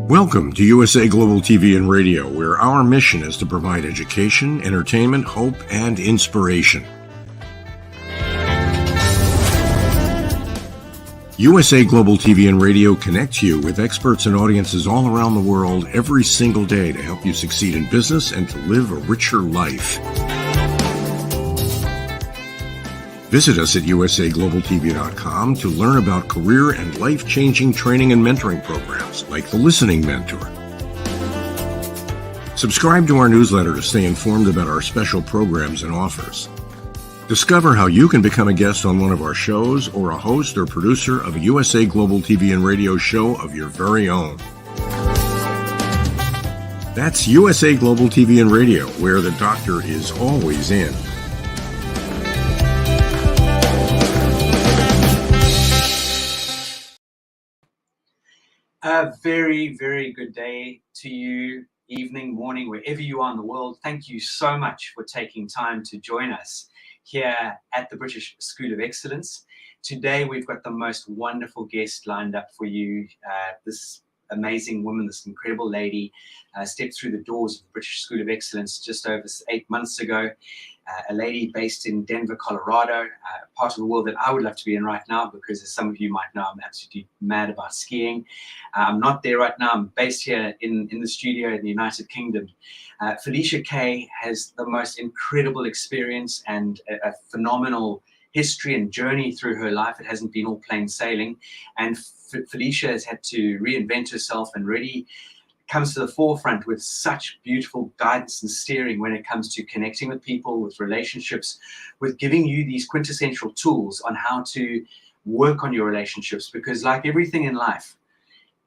Welcome to USA Global TV and Radio, where our mission is to provide education, entertainment, hope, and inspiration. USA Global TV and Radio connects you with experts and audiences all around the world every single day to help you succeed in business and to live a richer life. Visit us at usaglobaltv.com to learn about career and life-changing training and mentoring programs like the Listening Mentor. Subscribe to our newsletter to stay informed about our special programs and offers. Discover how you can become a guest on one of our shows or a host or producer of a USA Global TV and Radio show of your very own. That's USA Global TV and Radio, where the doctor is always in. A very, very good day to you, evening, morning, wherever you are in the world. Thank you so much for taking time to join us here at the British School of Excellence. Today, we've got the most wonderful guest lined up for you. This amazing woman, this incredible lady, stepped through the doors of the British School of Excellence just over 8 months ago. A lady based in Denver, Colorado, part of the world that I would love to be in right now, because as some of you might know, I'm absolutely mad about skiing. I'm not there right now. I'm based here in the studio in the United Kingdom. Felicia K has the most incredible experience and a phenomenal history and journey through her life. It hasn't been all plain sailing. And Felicia has had to reinvent herself and really comes to the forefront with such beautiful guidance and steering when it comes to connecting with people, with relationships, with giving you these quintessential tools on how to work on your relationships. Because like everything in life,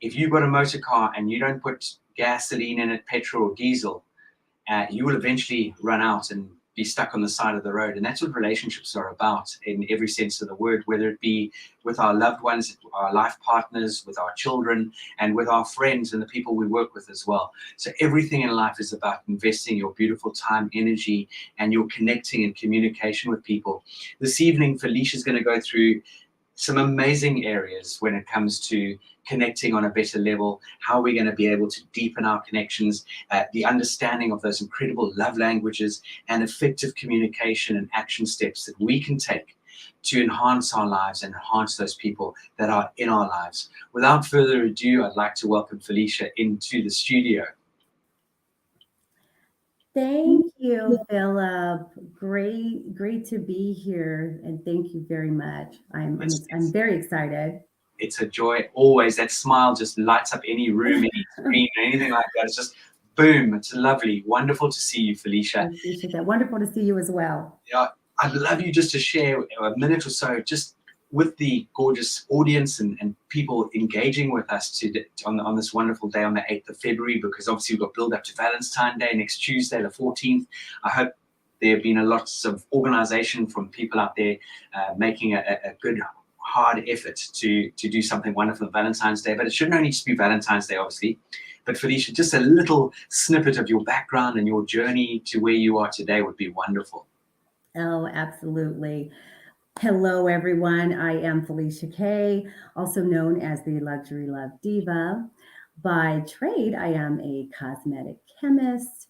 if you've got a motor car and you don't put gasoline in it, petrol or diesel, you will eventually run out and be stuck on the side of the road. And that's what relationships are about in every sense of the word, whether it be with our loved ones, our life partners, with our children, and with our friends and the people we work with as well. So everything in life is about investing your beautiful time, energy, and your connecting and communication with people. This evening, Felicia is going to go through some amazing areas when it comes to connecting on a better level, how we're going to be able to deepen our connections, the understanding of those incredible love languages and effective communication and action steps that we can take to enhance our lives and enhance those people that are in our lives. Without further ado, I'd like to welcome Felicia into the studio. Thank you, Philip. Great to be here, and thank you very much. I'm very excited. It's a joy always. That smile just lights up any room, any screen, anything like that. It's just boom. It's lovely. Wonderful to see you, Felicia. I appreciate that. Wonderful to see you as well. Yeah, I'd love you just to share a minute or so just with the gorgeous audience and people engaging with us on this wonderful day on the 8th of February, because obviously we've got build up to Valentine's Day next Tuesday, the 14th. I hope there have been lots of organization from people out there making a good, hard effort to do something wonderful on Valentine's Day. But it shouldn't only just be Valentine's Day, obviously. But Felicia, just a little snippet of your background and your journey to where you are today would be wonderful. Oh, absolutely. Hello, everyone. I am Felicia K, also known as the Luxury Love Diva. By trade, I am a cosmetic chemist,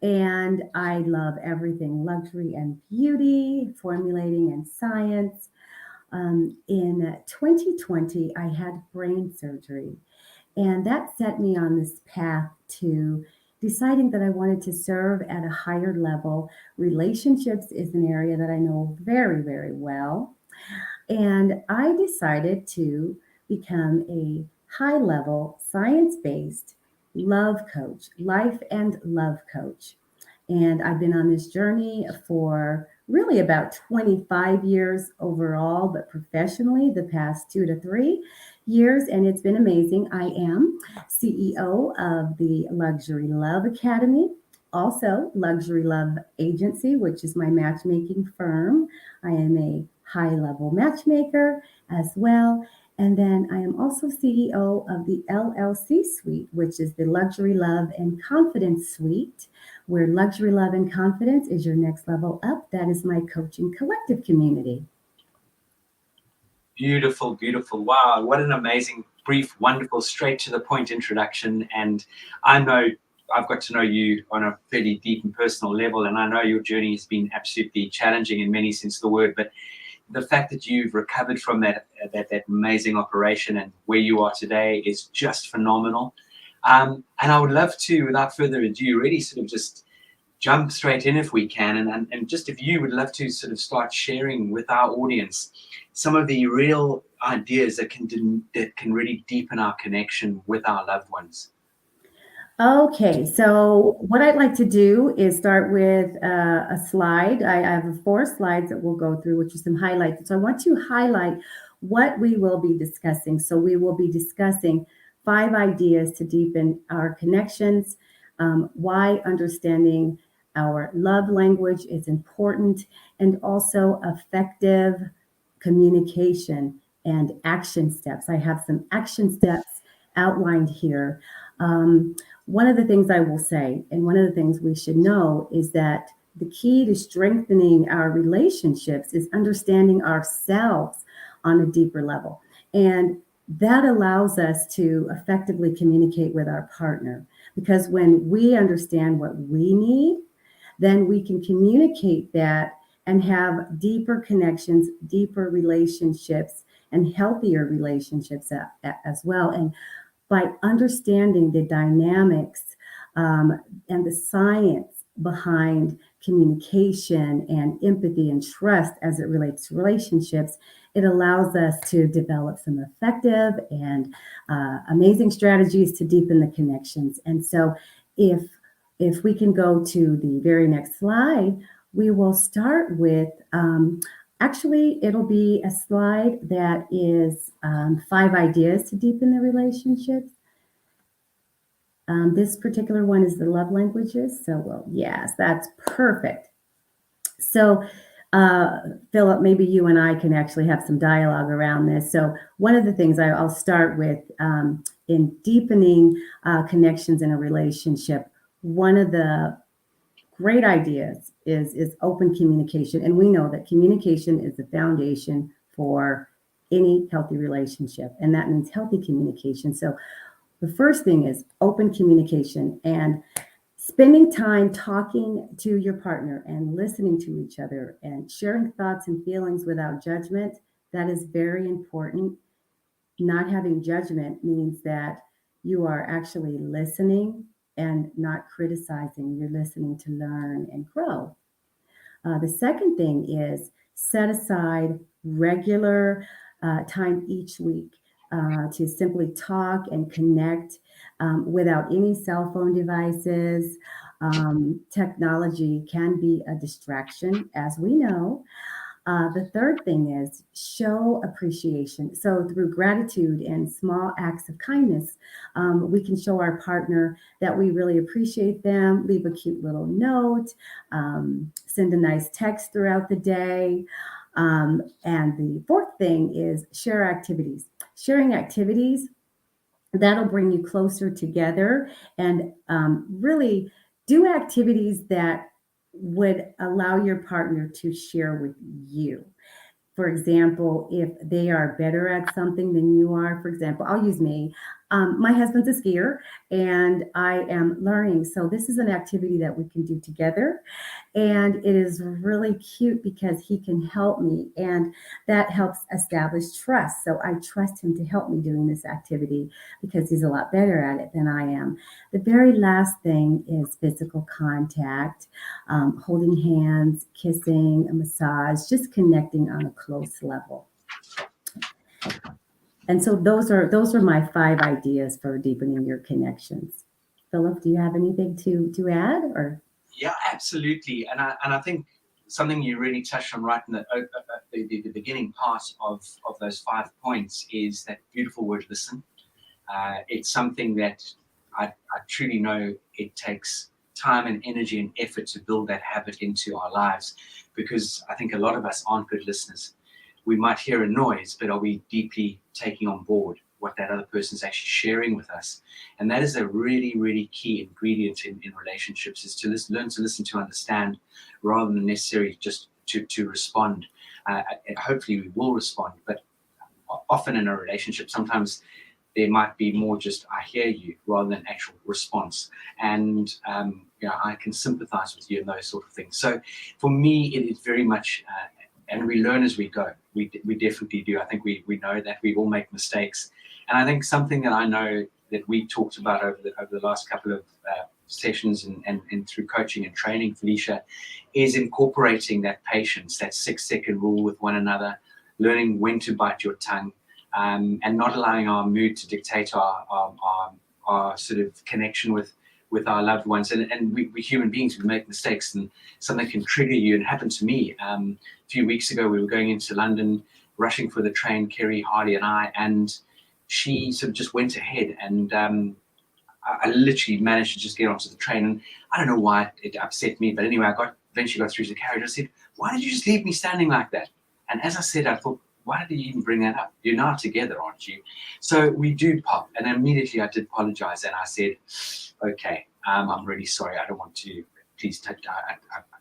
and I love everything luxury and beauty, formulating and science. In 2020, I had brain surgery, and that set me on this path to deciding that I wanted to serve at a higher level. Relationships is an area that I know very, very well. And I decided to become a high-level, science-based love coach, life and love coach. And I've been on this journey for really about 25 years overall, but professionally the past 2 to 3 years, and it's been amazing. I am CEO of the Luxury Love Academy, also Luxury Love Agency, which is my matchmaking firm. I am a high-level matchmaker as well. And then I am also CEO of the LLC Suite, which is the Luxury Love and Confidence Suite, where Luxury Love and Confidence is your next level up. That is my coaching collective community. Beautiful, beautiful. Wow, what an amazing brief, wonderful, straight to the point introduction. And I know I've got to know you on a fairly deep and personal level, and I know your journey has been absolutely challenging in many sense of the word. But the fact that you've recovered from that amazing operation and where you are today is just phenomenal. And I would love to, without further ado, really sort of just jump straight in if we can, and just if you would love to sort of start sharing with our audience some of the real ideas that can really deepen our connection with our loved ones. Okay, so what I'd like to do is start with a slide. I have 4 slides that we'll go through, which are some highlights. So I want to highlight what we will be discussing. So we will be discussing 5 ideas to deepen our connections, why understanding our love language is important, and also effective communication and action steps. I have some action steps outlined here. One of the things I will say, and one of the things we should know, is that the key to strengthening our relationships is understanding ourselves on a deeper level. And that allows us to effectively communicate with our partner. Because when we understand what we need, then we can communicate that and have deeper connections, deeper relationships, and healthier relationships as well. And by understanding the dynamics and the science behind communication and empathy and trust as it relates to relationships, it allows us to develop some effective and amazing strategies to deepen the connections. And so if we can go to the very next slide, we will start with actually, it'll be a slide that is 5 ideas to deepen the relationships. This particular one is the love languages. So, well, yes, that's perfect. So, Philip, maybe you and I can actually have some dialogue around this. So one of the things I'll start with in deepening connections in a relationship, one of the great ideas is open communication. And we know that communication is the foundation for any healthy relationship. And that means healthy communication. So the first thing is open communication and spending time talking to your partner and listening to each other and sharing thoughts and feelings without judgment. That is very important. Not having judgment means that you are actually listening and not criticizing. You're listening to learn and grow. The second thing is set aside regular time each week to simply talk and connect without any cell phone devices. Technology can be a distraction, as we know. The third thing is show appreciation. So through gratitude and small acts of kindness, we can show our partner that we really appreciate them, leave a cute little note, send a nice text throughout the day. And the fourth thing is share activities. Sharing activities, that'll bring you closer together and really do activities that would allow your partner to share with you. For example, if they are better at something than you are, for example, I'll use me. My husband's a skier and I am learning. So this is an activity that we can do together. And it is really cute because he can help me and that helps establish trust. So I trust him to help me doing this activity because he's a lot better at it than I am. The very last thing is physical contact, holding hands, kissing, a massage, just connecting on a close level. And so those are my 5 ideas for deepening your connections. Philip, do you have anything to add or? Yeah, absolutely. And I think something you really touched on right in the beginning part of those 5 points is that beautiful word listen. It's something that I truly know it takes time and energy and effort to build that habit into our lives, because I think a lot of us aren't good listeners. We might hear a noise, but are we deeply taking on board what that other person is actually sharing with us? And that is a really, really key ingredient in relationships, is to learn to listen, to understand, rather than necessarily just to respond. Hopefully we will respond, but often in a relationship, sometimes there might be more just I hear you rather than actual response. And I can sympathize with you and those sort of things. So for me, it is very much, and we learn as we go. We definitely do. I think we know that we all make mistakes. And I think something that I know that we talked about over the last couple of sessions and through coaching and training, Felicia, is incorporating that patience, that 6-second rule with one another, learning when to bite your tongue, and not allowing our mood to dictate our sort of connection with our loved ones. And we human beings, we make mistakes, and something can trigger you. And it happened to me a few weeks ago. We were going into London, rushing for the train, Kerry, Hardy and I, and she sort of just went ahead, and I literally managed to just get onto the train. And I don't know why it upset me, but anyway, I eventually got through to the carriage. I said, "Why did you just leave me standing like that?" And as I said, I thought, why did you even bring that up? You're now together, aren't you? So we do pop. And immediately I did apologize. And I said, okay, I'm really sorry. I don't want to, please take,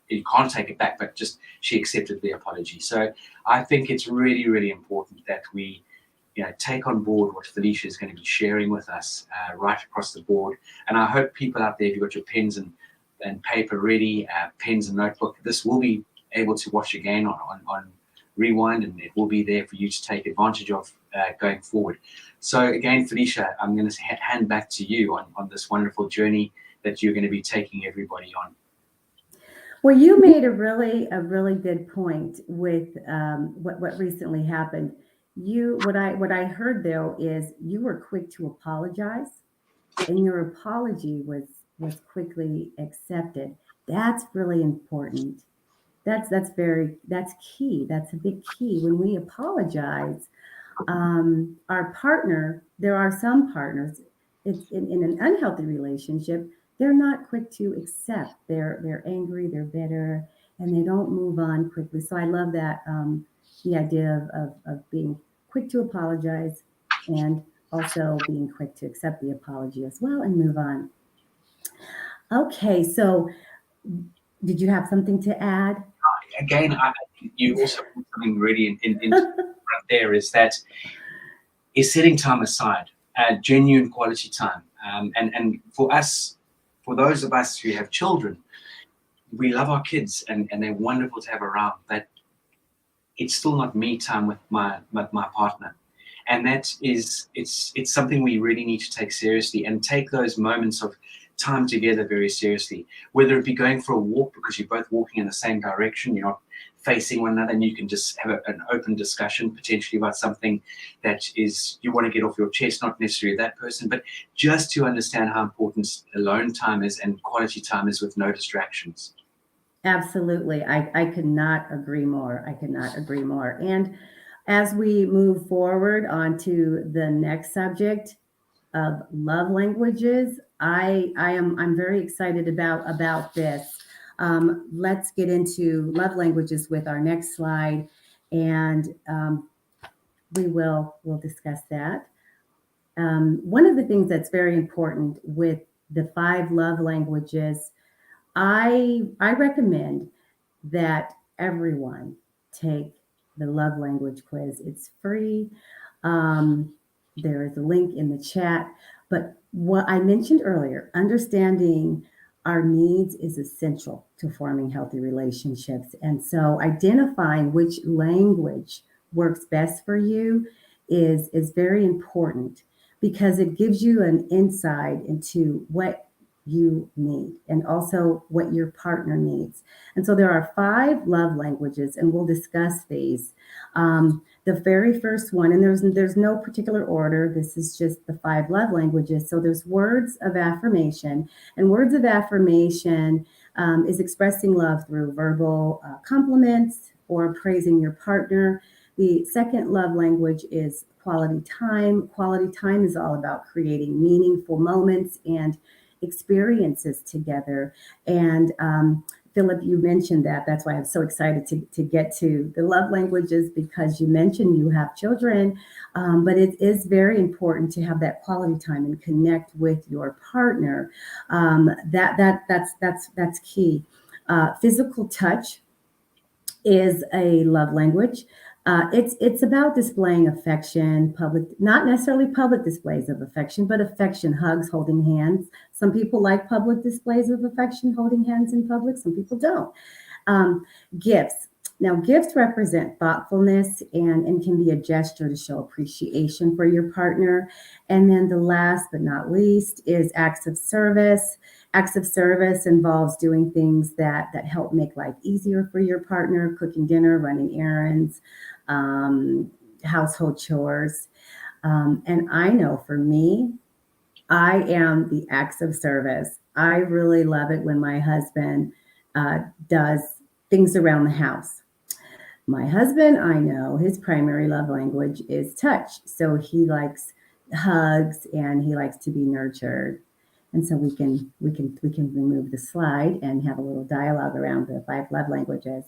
you can't take it back, but just, she accepted the apology. So I think it's really, really important that we, take on board what Felicia is going to be sharing with us right across the board. And I hope people out there, if you've got your pens and paper ready, pens and notebook, this will be able to watch again on rewind, and it will be there for you to take advantage of going forward. So again, Felicia, I'm going to hand back to you on this wonderful journey that you're going to be taking everybody on. Well, you made a really good point with what recently happened. What I heard though is you were quick to apologize, and your apology was quickly accepted. That's really important. That's key. That's a big key. When we apologize, our partner, there are some partners, it's in an unhealthy relationship, they're not quick to accept. They're angry, they're bitter, and they don't move on quickly. So I love that, the idea of being quick to apologize and also being quick to accept the apology as well and move on. Okay, so did you have something to add? Again, you also put something really in right there, is setting time aside, genuine quality time. And for us, for those of us who have children, we love our kids and they're wonderful to have around, but it's still not me time with my partner. And that is, it's something we really need to take seriously and take those moments of time together very seriously, whether it be going for a walk because you're both walking in the same direction, you're not facing one another, and you can just have an open discussion potentially about something that is you want to get off your chest, not necessarily that person, but just to understand how important alone time is and quality time is with no distractions. Absolutely. I could not agree more. I could not agree more. And as we move forward onto the next subject of love languages, I'm very excited about this. Let's get into love languages with our next slide, and we'll discuss that. One of the things that's very important with the 5 love languages, I recommend that everyone take the love language quiz. It's free. There is a link in the chat. But what I mentioned earlier, understanding our needs is essential to forming healthy relationships. And so identifying which language works best for you is very important, because it gives you an insight into what you need and also what your partner needs. And so there are 5 love languages, and we'll discuss these. The very first one, and there's no particular order, this is just the 5 love languages. So there's words of affirmation, and words of affirmation is expressing love through verbal compliments or praising your partner. The second love language is quality time. Quality time is all about creating meaningful moments and experiences together. And Philip, you mentioned that. That's why I'm so excited to get to the love languages, because you mentioned you have children, but it is very important to have that quality time and connect with your partner. That's key. Physical touch is a love language. It's about displaying affection, public, not necessarily public displays of affection, but affection, hugs, holding hands. Some people like public displays of affection, holding hands in public. Some people don't. Um, Gifts. Now, gifts represent thoughtfulness and can be a gesture to show appreciation for your partner. And then the last but not least is acts of service. Acts of service involves doing things that help make life easier for your partner, cooking dinner, running errands, household chores. And I know for me, I am the acts of service. I really love it when my husband does things around the house. My husband, I know his primary love language is touch. So he likes hugs and he likes to be nurtured. And so we can remove the slide and have a little dialogue around the 5 love languages.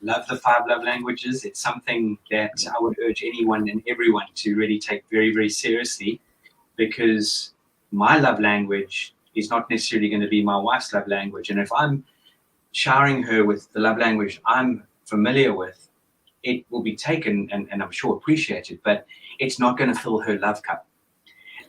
Love the 5 love languages. It's something that I would urge anyone and everyone to really take very, very seriously, because my love language is not necessarily going to be my wife's love language. And if I'm showering her with the love language I'm familiar with, it will be taken and I'm sure appreciated, but it's not going to fill her love cup.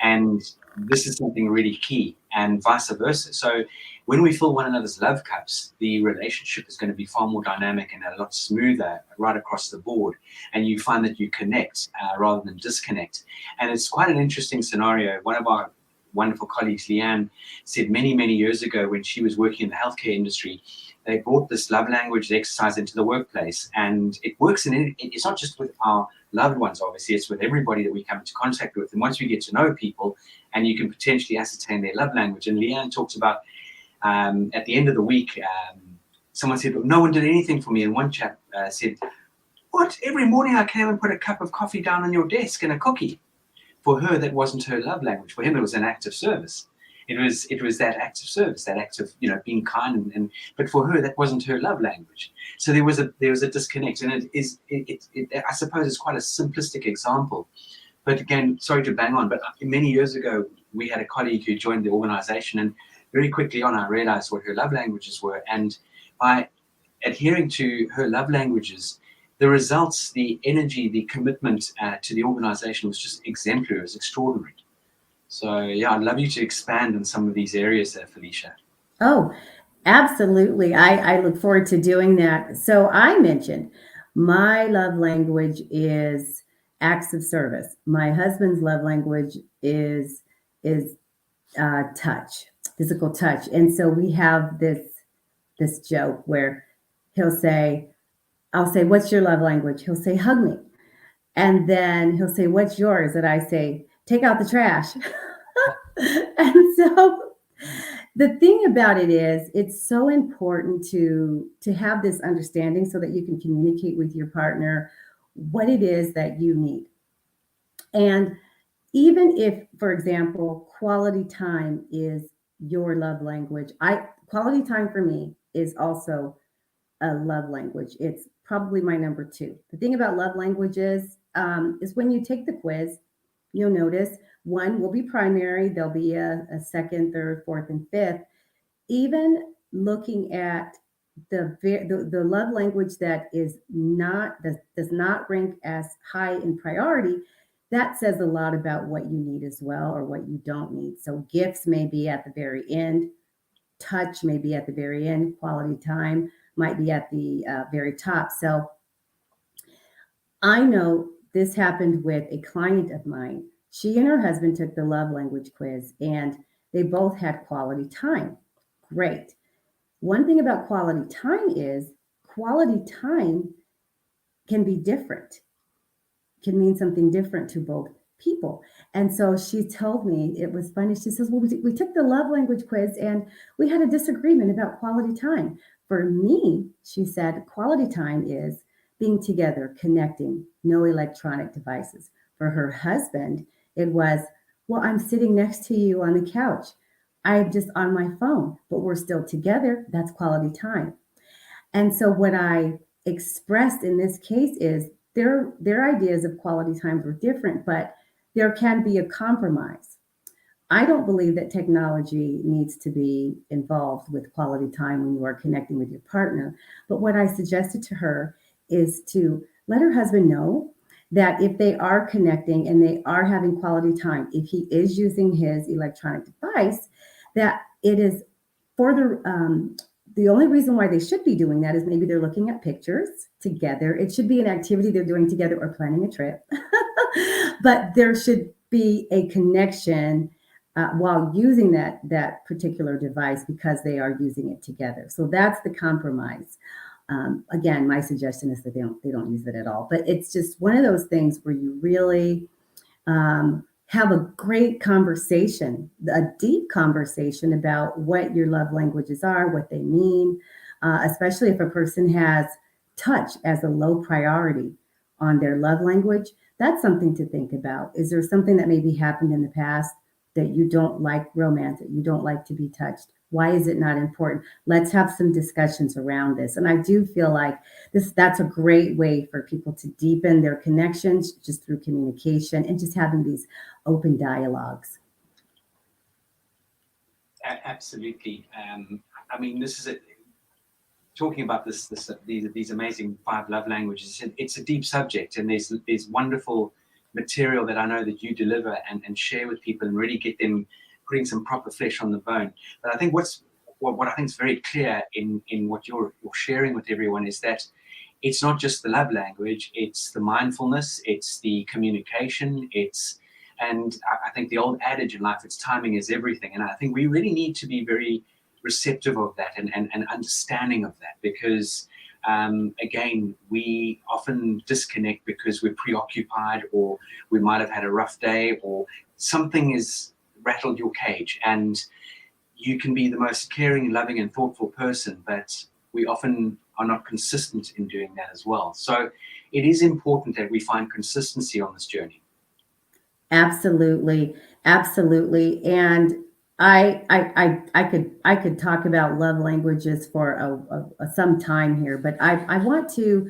And this is something really key, and vice versa. So when we fill one another's love cups, the relationship is going to be far more dynamic and a lot smoother right across the board. And you find that you connect rather than disconnect. And it's quite an interesting scenario. One of our wonderful colleagues, Leanne, said many, many years ago when she was working in the healthcare industry, they brought this love language exercise into the workplace, and it works it's not just with our loved ones, obviously, it's with everybody that we come into contact with. And once we get to know people, and you can potentially ascertain their love language. And Leanne talks about at the end of the week, someone said, no one did anything for me. And one chap said, what? Every morning I came and put a cup of coffee down on your desk and a cookie. For her, that wasn't her love language. For him, it was an act of service. It was that act of service, that act of being kind, and but for her that wasn't her love language. So there was a disconnect, and I suppose it's quite a simplistic example. But again, sorry to bang on, but many years ago we had a colleague who joined the organization, and very quickly on I realized what her love languages were, and by adhering to her love languages, the results, the energy, the commitment to the organization was just exemplary. It was extraordinary. So yeah, I'd love you to expand on some of these areas there, Felicia. Oh, absolutely. I look forward to doing that. So I mentioned my love language is acts of service. My husband's love language is touch, physical touch. And so we have this joke where I'll say, what's your love language? He'll say, hug me. And then he'll say, what's yours? And I say, take out the trash. And so the thing about it is, it's so important to have this understanding so that you can communicate with your partner what it is that you need. And even if, for example, quality time is your love language, quality time for me is also a love language. It's probably my number 2. The thing about love languages is when you take the quiz, you'll notice 1 will be primary, there'll be a second, third, fourth, and fifth. Even looking at the love language that does not rank as high in priority, that says a lot about what you need as well, or what you don't need. So gifts may be at the very end, touch may be at the very end, quality time might be at the very top. So I know this happened with a client of mine. She and her husband took the love language quiz, and they both had quality time. Great. One thing about quality time is quality time can be different, can mean something different to both people. And so she told me, it was funny. She says, well, we took the love language quiz and we had a disagreement about quality time. For me, she said, quality time is being together, connecting, no electronic devices. For her husband, it was, well, I'm sitting next to you on the couch. I'm just on my phone, but we're still together. That's quality time. And so what I expressed in this case is their ideas of quality times were different, but there can be a compromise. I don't believe that technology needs to be involved with quality time when you are connecting with your partner. But what I suggested to her is to let her husband know that if they are connecting and they are having quality time, if he is using his electronic device, that it is for the only reason why they should be doing that is maybe they're looking at pictures together. It should be an activity they're doing together or planning a trip. But there should be a connection while using that particular device because they are using it together. So that's the compromise. Again, my suggestion is that they don't use it at all. But it's just one of those things where you really have a great conversation, a deep conversation about what your love languages are, what they mean, especially if a person has touch as a low priority on their love language. That's something to think about. Is there something that maybe happened in the past that you don't like romance, that you don't like to be touched? Why is it not important? Let's have some discussions around this. And I do feel like that's a great way for people to deepen their connections just through communication and just having these open dialogues. Absolutely. I mean, this is talking about these amazing 5 love languages. It's a deep subject, and there's wonderful material that I know that you deliver and share with people and really get them putting some proper flesh on the bone. But I think what I think is very clear in what you're sharing with everyone is that it's not just the love language, it's the mindfulness, it's the communication, and I think the old adage in life, it's timing is everything. And I think we really need to be very receptive of that and understanding of that, because again, we often disconnect because we're preoccupied, or we might have had a rough day, or something has rattled your cage. And you can be the most caring, loving, and thoughtful person, but we often are not consistent in doing that as well. So it is important that we find consistency on this journey. Absolutely, absolutely. And I could talk about love languages for some time here, but I want to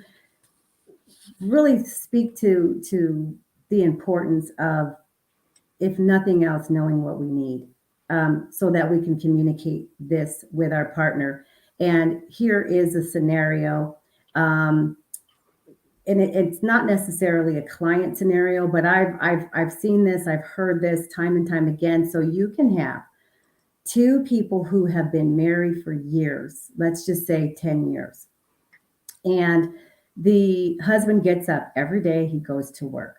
really speak to the importance of, if nothing else, knowing what we need, so that we can communicate this with our partner. And here is a scenario. And it's not necessarily a client scenario, but I've seen this, I've heard this time and time again. So you can have 2 people who have been married for years, let's just say 10 years. And the husband gets up every day, he goes to work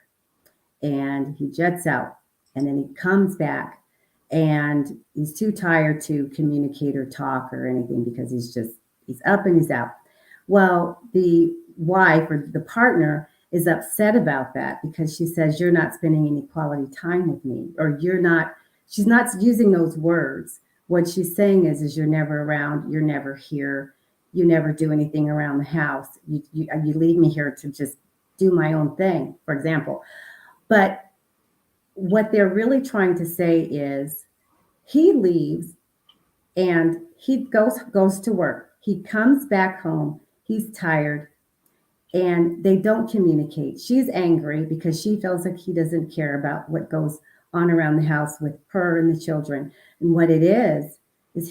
and he jets out, and then he comes back and he's too tired to communicate or talk or anything because he's up and he's out. Well, the wife or the partner is upset about that because she says, you're not spending any quality time with me, or she's not using those words. What she's saying is you're never around, you're never here, you never do anything around the house. You leave me here to just do my own thing, for example. But what they're really trying to say is he leaves and he goes to work. He comes back home, he's tired, and they don't communicate. She's angry because she feels like he doesn't care about what goes on around the house with her and the children. And what it is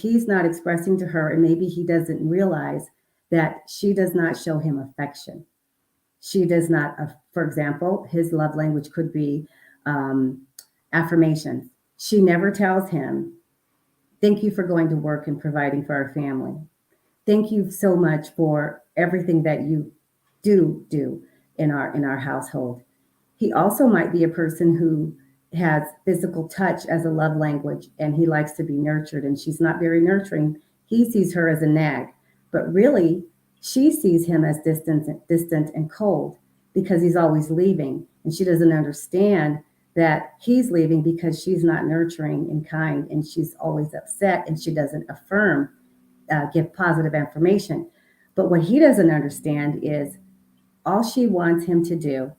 he's not expressing to her, and maybe he doesn't realize that she does not show him affection. She does not, for example, his love language could be affirmations. She never tells him, thank you for going to work and providing for our family. Thank you so much for everything that you do in our household. He also might be a person who has physical touch as a love language, and he likes to be nurtured, and she's not very nurturing. He sees her as a nag, but really she sees him as distant and cold because he's always leaving, and she doesn't understand that he's leaving because she's not nurturing and kind, and she's always upset, and she doesn't give positive affirmation. But what he doesn't understand is all she wants him to do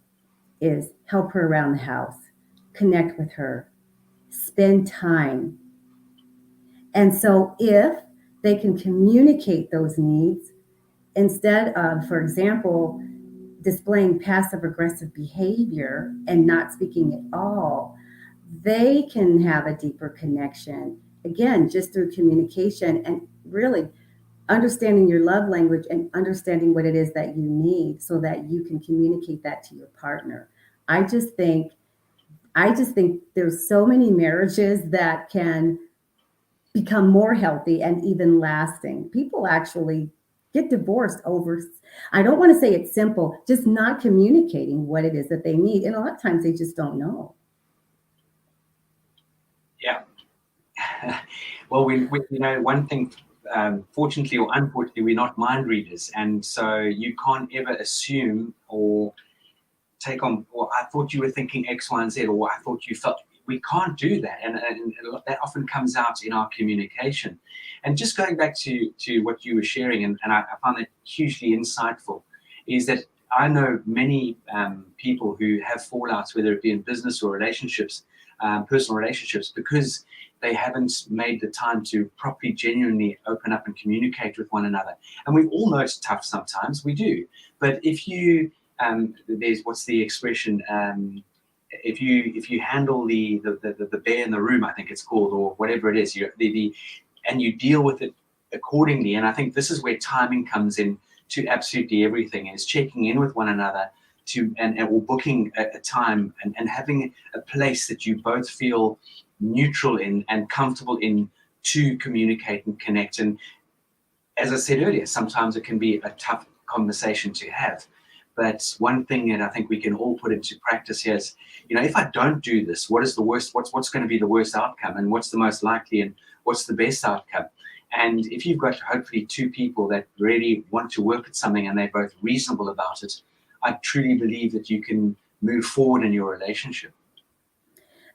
is help her around the house, connect with her, spend time. And so if they can communicate those needs instead of, for example, displaying passive aggressive behavior and not speaking at all, they can have a deeper connection, again, just through communication and really understanding your love language and understanding what it is that you need so that you can communicate that to your partner. I just think there's so many marriages that can become more healthy and even lasting. People actually get divorced over, I don't want to say it's simple, just not communicating what it is that they need. And a lot of times they just don't know. Yeah. Well, we one thing, fortunately or unfortunately, we're not mind readers. And so you can't ever assume or take on, well, I thought you were thinking X, Y, and Z, or I thought you felt. We can't do that. And that often comes out in our communication. And just going back to what you were sharing, and I found it hugely insightful, is that I know many people who have fallouts, whether it be in business or relationships, personal relationships, because they haven't made the time to properly, genuinely open up and communicate with one another. And we all know it's tough sometimes, we do. But if you, there's, what's the expression? If you handle the bear in the room, I think it's called, or whatever it is, and you deal with it accordingly. And I think this is where timing comes in to absolutely everything, is checking in with one another or booking a time and having a place that you both feel neutral in and comfortable in to communicate and connect. And as I said earlier, sometimes it can be a tough conversation to have. But one thing that I think we can all put into practice here is, if I don't do this, what is the worst? What's going to be the worst outcome, and what's the most likely, and what's the best outcome? And if you've got hopefully two people that really want to work at something and they're both reasonable about it, I truly believe that you can move forward in your relationship.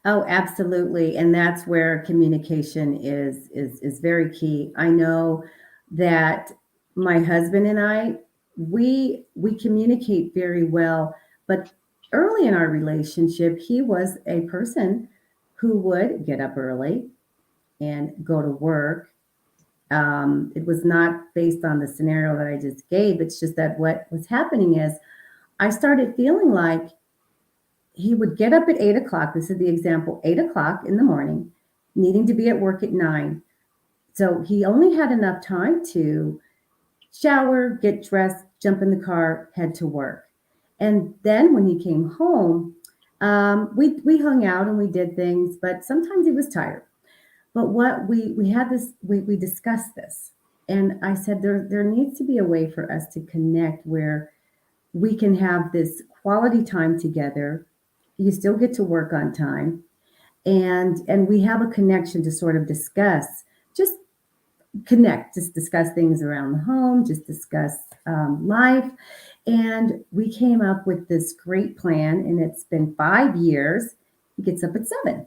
Oh, absolutely. And that's where communication is very key. I know that my husband and I, we communicate very well, but early in our relationship, he was a person who would get up early and go to work. It was not based on the scenario that I just gave. It's just that what was happening is I started feeling like he would get up at 8 o'clock. This is the example, 8 o'clock in the morning, needing to be at work at 9. So he only had enough time to shower, get dressed, jump in the car, head to work. And then when he came home, we hung out and we did things, but sometimes he was tired. But what we had this, we discussed this. And I said, there needs to be a way for us to connect where we can have this quality time together. You still get to work on time, and we have a connection to sort of just discuss things around the home, just discuss life. And we came up with this great plan, and it's been 5 years. He gets up at 7,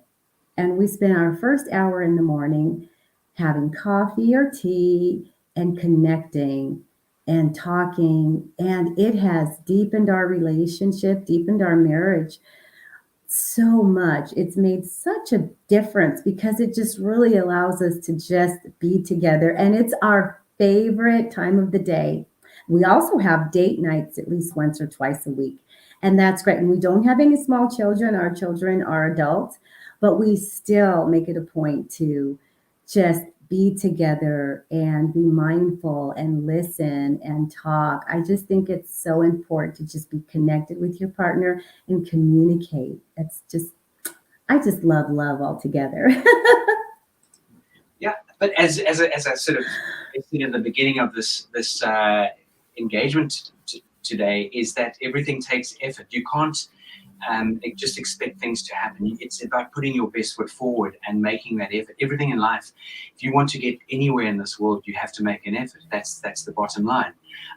and we spend our first hour in the morning having coffee or tea and connecting and talking. And it has deepened our relationship, deepened our marriage so much. It's made such a difference because it just really allows us to just be together. And it's our favorite time of the day. We also have date nights at least once or twice a week. And that's great. And we don't have any small children. Our children are adults, but we still make it a point to just be together and be mindful and listen and talk. I just think it's so important to just be connected with your partner and communicate. I just love altogether. Yeah, but as I sort of said in the beginning of this engagement today, is that everything takes effort. You can't just expect things to happen. It's about putting your best foot forward and making that effort. Everything in life, if you want to get anywhere in this world, you have to make an effort. That's the bottom line.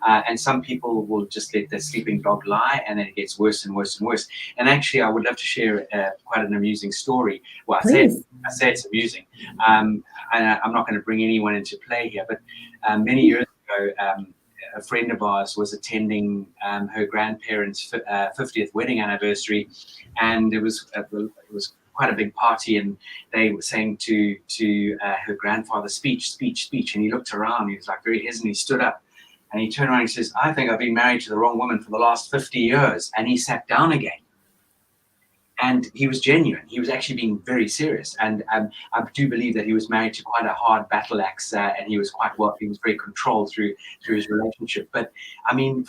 And some people will just let their sleeping dog lie, and then it gets worse and worse and worse. And actually, I would love to share quite an amusing story. Well, I say it's amusing. And I'm not going to bring anyone into play here, but many years ago, a friend of ours was attending her grandparents' 50th wedding anniversary, and it was quite a big party, and they were saying to her grandfather, speech, and he looked around, he was like very hesitant, he stood up, and he turned around and he says, I think I've been married to the wrong woman for the last 50 years, and he sat down again. And he was genuine. He was actually being very serious. And I do believe that he was married to quite a hard battle axe, and he was very controlled through his relationship. But I mean,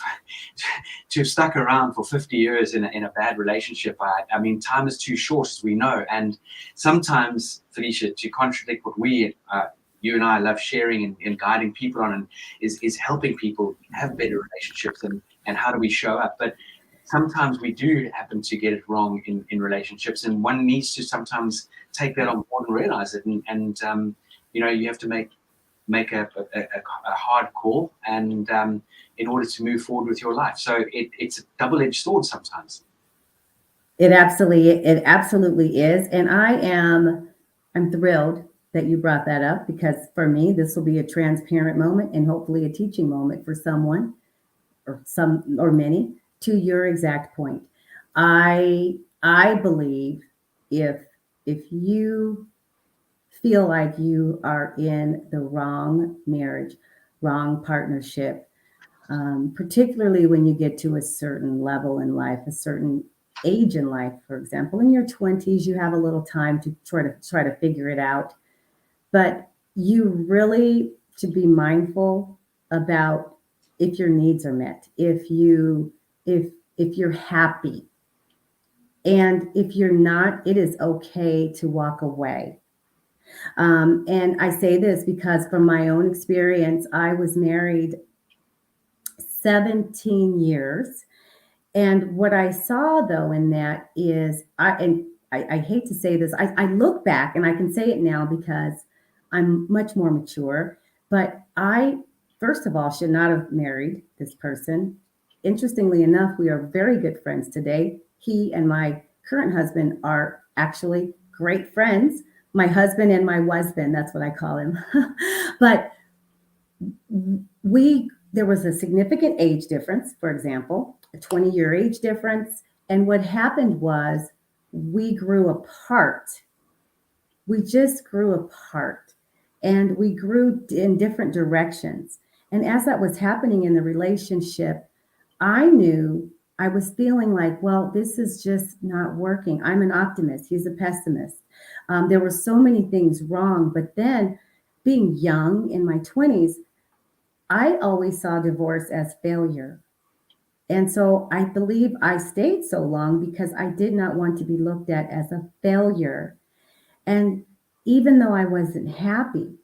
to have stuck around for 50 years in a bad relationship, I mean, time is too short, as we know. And sometimes, Felicia, to contradict what you and I love sharing and guiding people on, and is helping people have better relationships, and how do we show up. But sometimes we do happen to get it wrong in relationships, and one needs to sometimes take that on board and realize it. And you have to make a hard call, and in order to move forward with your life. So it's a double-edged sword sometimes. It absolutely is. And I'm thrilled that you brought that up, because for me, this will be a transparent moment and hopefully a teaching moment for someone or many. To your exact point, I believe if you feel like you are in the wrong marriage, wrong partnership, particularly when you get to a certain level in life, a certain age in life, for example, in your 20s, you have a little time to try to figure it out. But you really should be mindful about if your needs are met, if you're happy. And if you're not, it is okay to walk away. And I say this because from my own experience, I was married 17 years. And what I saw, though, in that is, I hate to say this, I look back and I can say it now because I'm much more mature, but I, first of all, should not have married this person. Interestingly enough, we are very good friends today. He and my current husband are actually great friends. My husband and my husband, that's what I call him. But there was a significant age difference, for example, a 20-year age difference. And what happened was we grew apart. We just grew apart, and we grew in different directions. And as that was happening in the relationship, I knew I was feeling like, well, this is just not working. I'm an optimist. He's a pessimist. There were so many things wrong. But then, being young in my 20s, I always saw divorce as failure. And so I believe I stayed so long because I did not want to be looked at as a failure. And even though I wasn't happy,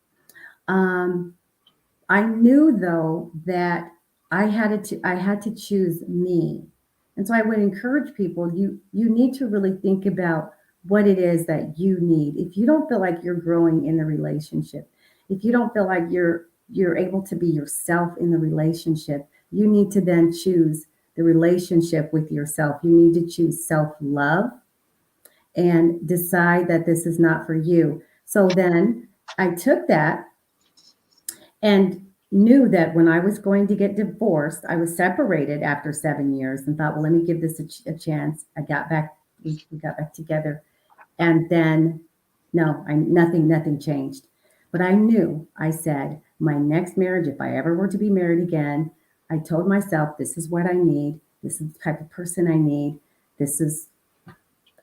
I knew, though, that I had to choose me. And so I would encourage people, you need to really think about what it is that you need. If you don't feel like you're growing in the relationship, if you don't feel like you're able to be yourself in the relationship, you need to then choose the relationship with yourself. You need to choose self-love and decide that this is not for you. So then I took that and knew that when I was going to get divorced, I was separated after 7 years, and thought, well, let me give this a chance. We got back together. And then, no, nothing changed. But I knew, I said, my next marriage, if I ever were to be married again, I told myself, this is what I need. This is the type of person I need. This is,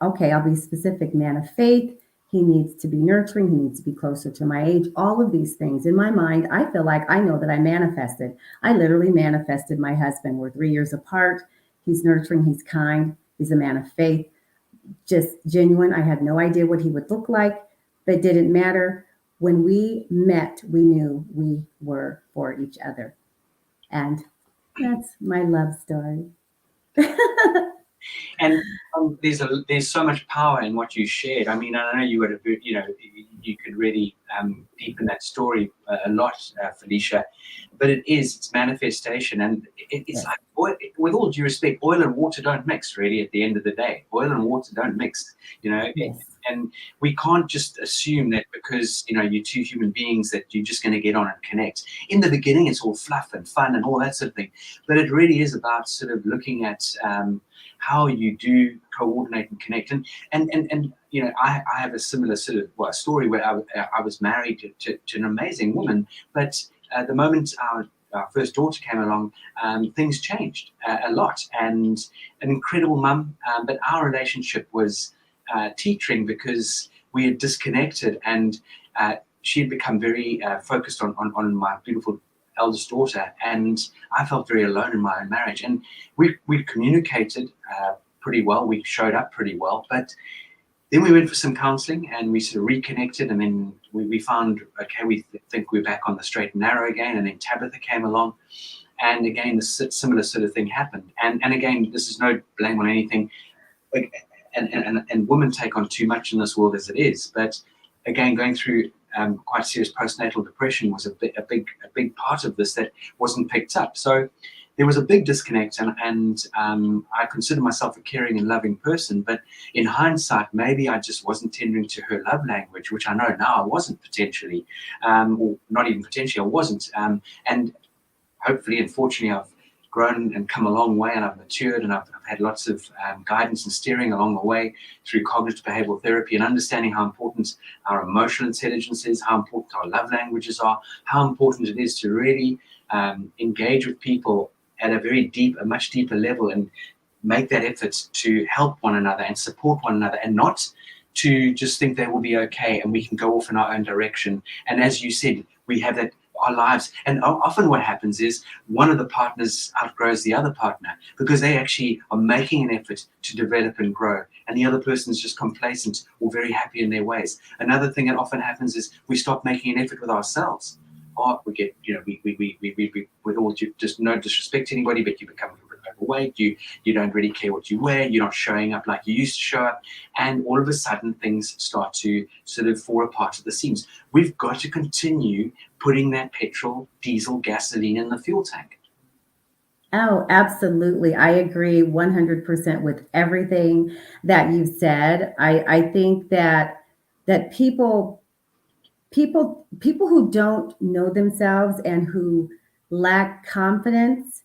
okay, I'll be specific, man of faith. He needs to be nurturing. He needs to be closer to my age. All of these things in my mind, I feel like I know that I manifested. I literally manifested my husband. We're 3 years apart. He's nurturing. He's kind. He's a man of faith. Just genuine. I had no idea what he would look like, but it didn't matter. When we met, we knew we were for each other. And that's my love story. And there's so much power in what you shared. I mean, I know you would, you could really deepen that story a lot, Felicia. But it's manifestation, and it's like, with all due respect, oil and water don't mix. Really, at the end of the day, oil and water don't mix. Yes. And we can't just assume that because you're two human beings that you're just going to get on and connect. In the beginning, it's all fluff and fun and all that sort of thing, but it really is about sort of looking at how you do coordinate and connect. And I have a similar sort of story where I was married to an amazing woman, but the moment our first daughter came along, things changed a lot, and an incredible mum, but our relationship was teetering because we had disconnected, and she had become very focused on my beautiful eldest daughter, and I felt very alone in my own marriage. And we communicated pretty well, we showed up pretty well, but then we went for some counseling and we sort of reconnected, and then we found, okay, we think we're back on the straight and narrow again. And then Tabitha came along, and again, the similar sort of thing happened. And again, this is no blame on anything, and women take on too much in this world as it is. But again, going through quite serious postnatal depression was a big part of this that wasn't picked up. So there was a big disconnect, and I consider myself a caring and loving person, but in hindsight, maybe I just wasn't tendering to her love language, which I know now I wasn't potentially, or not even potentially, I wasn't. And hopefully and fortunately, I've grown and come a long way, and I've matured, and I've had lots of guidance and steering along the way through cognitive behavioral therapy and understanding how important our emotional intelligence is, how important our love languages are, how important it is to really engage with people at a much deeper level, and make that effort to help one another and support one another, and not to just think they will be okay and we can go off in our own direction. And as you said, we have that our lives, and often what happens is one of the partners outgrows the other partner because they actually are making an effort to develop and grow, and the other person is just complacent or very happy in their ways. Another thing that often happens is we stop making an effort with ourselves. Or we get, we with all just no disrespect to anybody, but you become a bit overweight, you don't really care what you wear, you're not showing up like you used to show up, and all of a sudden things start to sort of fall apart at the seams. We've got to continue putting that petrol, diesel, gasoline in the fuel tank. Oh, absolutely. I agree 100% with everything that you've said. I think that people who don't know themselves and who lack confidence,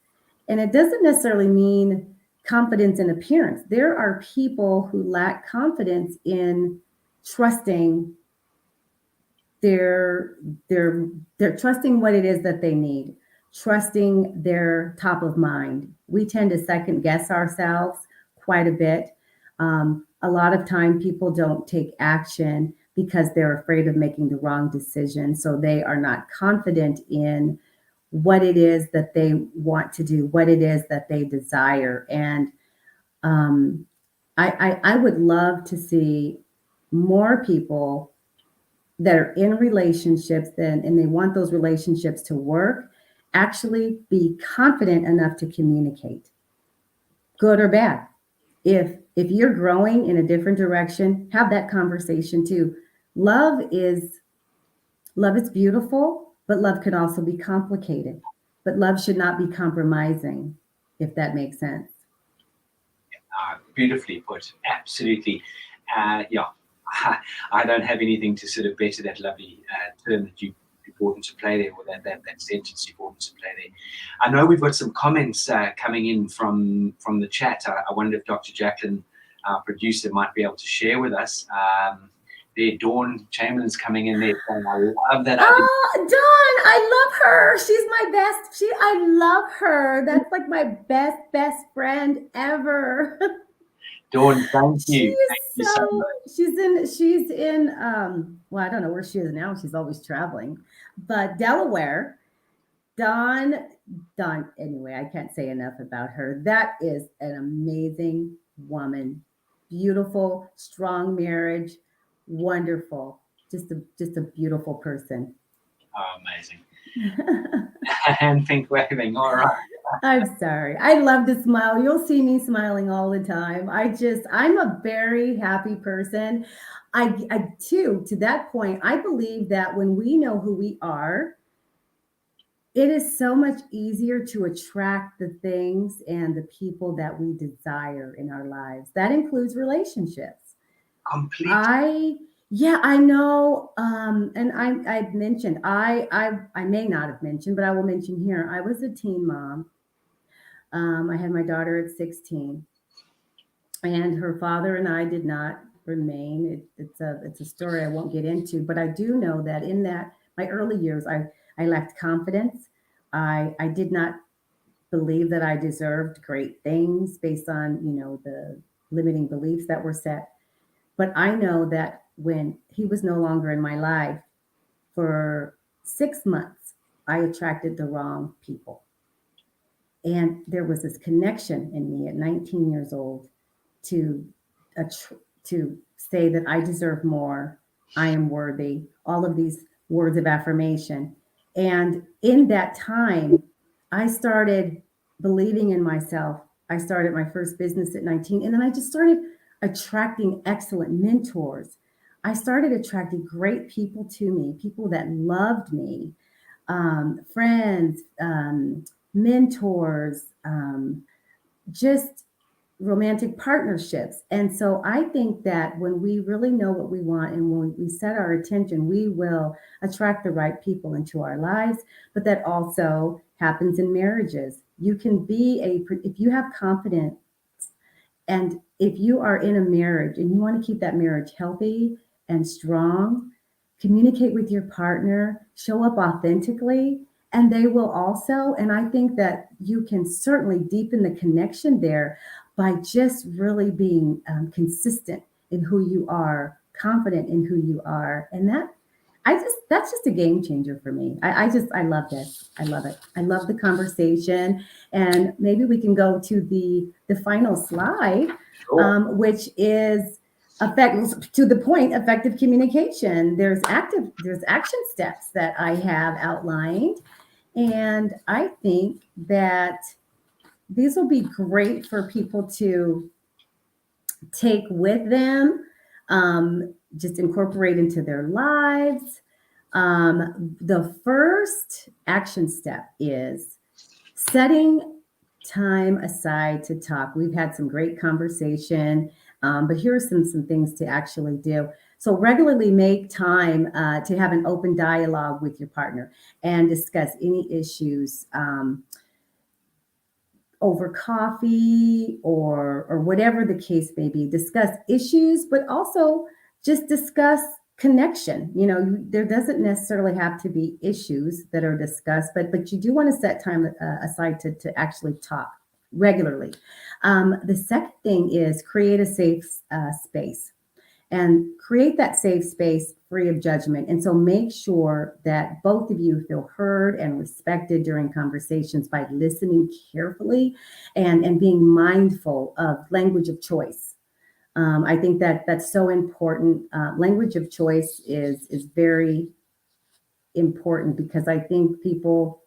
and it doesn't necessarily mean confidence in appearance. There are people who lack confidence in trusting their they're trusting what it is that they need, trusting their top of mind. We tend to second guess ourselves quite a bit. A lot of time people don't take action because they're afraid of making the wrong decision, so they are not confident in what it is that they want to do, what it is that they desire. And um, I would love to see more people that are in relationships and they want those relationships to work, actually be confident enough to communicate, good or bad. If you're growing in a different direction, have that conversation too. Love is love is beautiful, but love can also be complicated. But love should not be compromising, if that makes sense. Beautifully put, absolutely. Yeah, I don't have anything to sort of better that lovely term that you brought into play there, or that sentence you brought into play there. I know we've got some comments coming in from the chat. I wonder if Dr. Jacqueline, our producer, might be able to share with us. There, Dawn Chamberlain's coming in there saying, I love that. Oh, Dawn, I love her. She's my best. I love her. That's like my best friend ever. Dawn, thank you. She's in well, I don't know where she is now. She's always traveling, but Delaware. Dawn, anyway, I can't say enough about her. That is an amazing woman. Beautiful, strong marriage, wonderful. Just a beautiful person. Oh, amazing. And think waving. All right. I'm sorry. I love to smile. You'll see me smiling all the time. I'm a very happy person. I too, to that point, I believe that when we know who we are, it is so much easier to attract the things and the people that we desire in our lives. That includes relationships. Completely. I know. And I've mentioned, I may not have mentioned, but I will mention here, I was a teen mom. I had my daughter at 16, and her father and I did not remain. It's a story I won't get into, but I do know that in my early years, I lacked confidence. I did not believe that I deserved great things based on, the limiting beliefs that were set. But I know that when he was no longer in my life for 6 months, I attracted the wrong people. And there was this connection in me at 19 years old to to say that I deserve more, I am worthy, all of these words of affirmation. And in that time, I started believing in myself. I started my first business at 19, and then I just started attracting excellent mentors. I started attracting great people to me, people that loved me, friends, mentors, just romantic partnerships. And so I think that when we really know what we want and when we set our attention, we will attract the right people into our lives. But that also happens in marriages. You can be if you have confidence and if you are in a marriage and you want to keep that marriage healthy and strong, communicate with your partner, show up authentically, and they will also. And I think that you can certainly deepen the connection there by just really being consistent in who you are, confident in who you are. And that's just a game changer for me. I love this. I love it. I love the conversation. And maybe we can go to the final slide, Sure. which is to the point, effective communication. There's action steps that I have outlined. And I think that these will be great for people to take with them, just incorporate into their lives. The first action step is setting time aside to talk. We've had some great conversation, but here are some things to actually do. So regularly make time to have an open dialogue with your partner and discuss any issues. Over coffee or whatever the case may be, discuss issues, but also just discuss connection. There doesn't necessarily have to be issues that are discussed, but you do want to set time aside to actually talk regularly. The second thing is create a safe space, and create that safe space free of judgment. And so make sure that both of you feel heard and respected during conversations by listening carefully and being mindful of language of choice. I think that that's so important. Language of choice is very important because I think people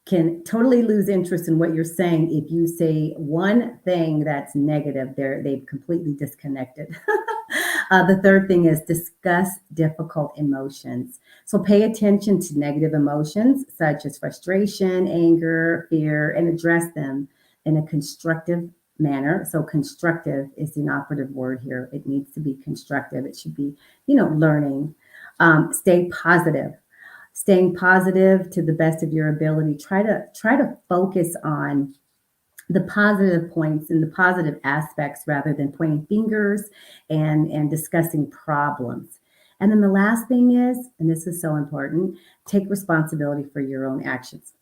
can totally lose interest in what you're saying if you say one thing that's negative. They've completely disconnected. The third thing is discuss difficult emotions. So pay attention to negative emotions such as frustration, anger, fear, and address them in a constructive manner. So constructive is the operative word here. It needs to be constructive. It should be, learning. Stay positive. Staying positive to the best of your ability. Try to focus on the positive points and the positive aspects rather than pointing fingers and discussing problems. And then the last thing is, and this is so important, take responsibility for your own actions.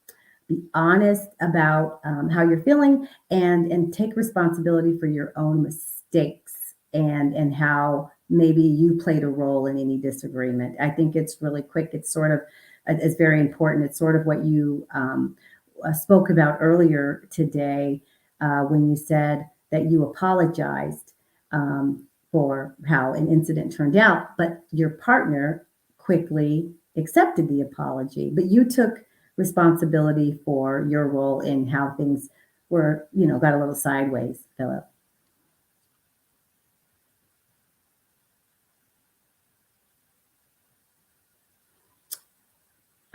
Be honest about how you're feeling and take responsibility for your own mistakes and how maybe you played a role in any disagreement. I think it's really quick. It's very important. It's sort of what you spoke about earlier today when you said that you apologized for how an incident turned out, but your partner quickly accepted the apology, but you took responsibility for your role in how things were, got a little sideways, Philip.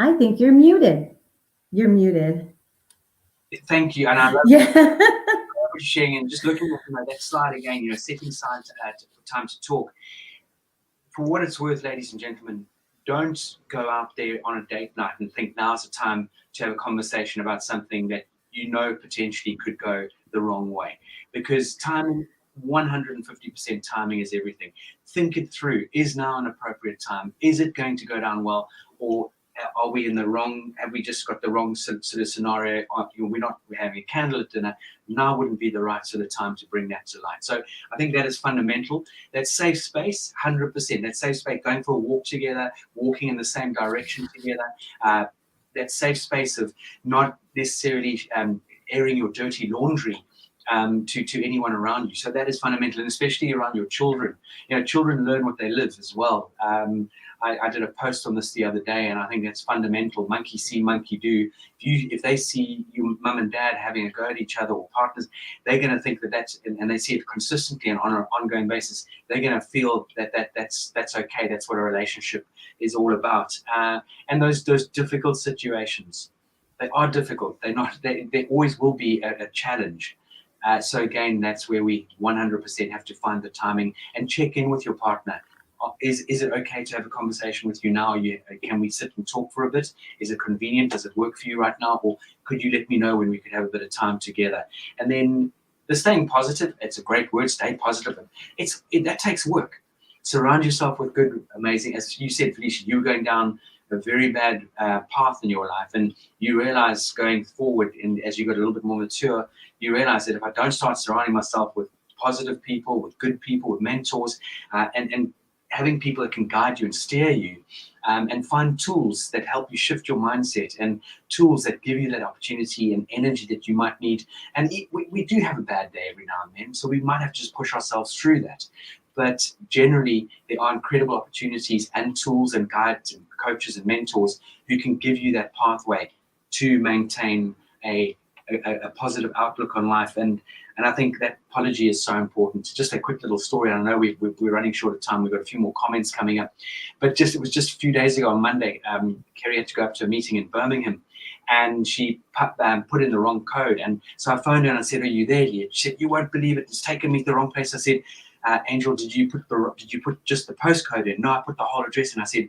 I think you're muted. You're muted. Thank you. And I love Yeah. sharing and just looking at that slide again, setting aside time to talk. For what it's worth, ladies and gentlemen, don't go out there on a date night and think now's the time to have a conversation about something that potentially could go the wrong way. Because timing, 150% timing is everything. Think it through. Is now an appropriate time? Is it going to go down well? Or are we in the wrong? Have we just got the wrong sort of scenario? We're having a candle at dinner. Now wouldn't be the right sort of time to bring that to light. So I think that is fundamental. That safe space, 100%. That safe space, going for a walk together, walking in the same direction together. That safe space of not necessarily airing your dirty laundry to anyone around you. So that is fundamental, and especially around your children. Children learn what they live as well. I did a post on this the other day, and I think that's fundamental. Monkey see, monkey do. If they see your mum and dad having a go at each other or partners, they're going to think that's, and they see it consistently and on an ongoing basis, they're going to feel that's okay. That's what a relationship is all about. And those difficult situations, they are difficult. They always will be a challenge. So again, that's where we 100% have to find the timing and check in with your partner. Is it okay to have a conversation with you now? Can we sit and talk for a bit? Is it convenient? Does it work for you right now? Or could you let me know when we could have a bit of time together? And then the staying positive, it's a great word, stay positive. That takes work. Surround yourself with good, amazing, as you said, Felicia, you were going down a very bad path in your life, and you realize going forward, and as you got a little bit more mature, you realize that if I don't start surrounding myself with positive people, with good people, with mentors, and having people that can guide you and steer you, and find tools that help you shift your mindset, and tools that give you that opportunity and energy that you might need. And we do have a bad day every now and then, so we might have to just push ourselves through that. But generally, there are incredible opportunities and tools and guides and coaches and mentors who can give you that pathway to maintain a positive outlook on life. And I think that apology is so important. Just a quick little story. I know we're running short of time. We've got a few more comments coming up. But it was just a few days ago on Monday, Kerry had to go up to a meeting in Birmingham, and she put in the wrong code. And so I phoned her and I said, "Are you there yet?" She said, "You won't believe it. It's taken me to the wrong place." I said, "Angel, did you put just the postcode in?" "No, I put the whole address." And I said,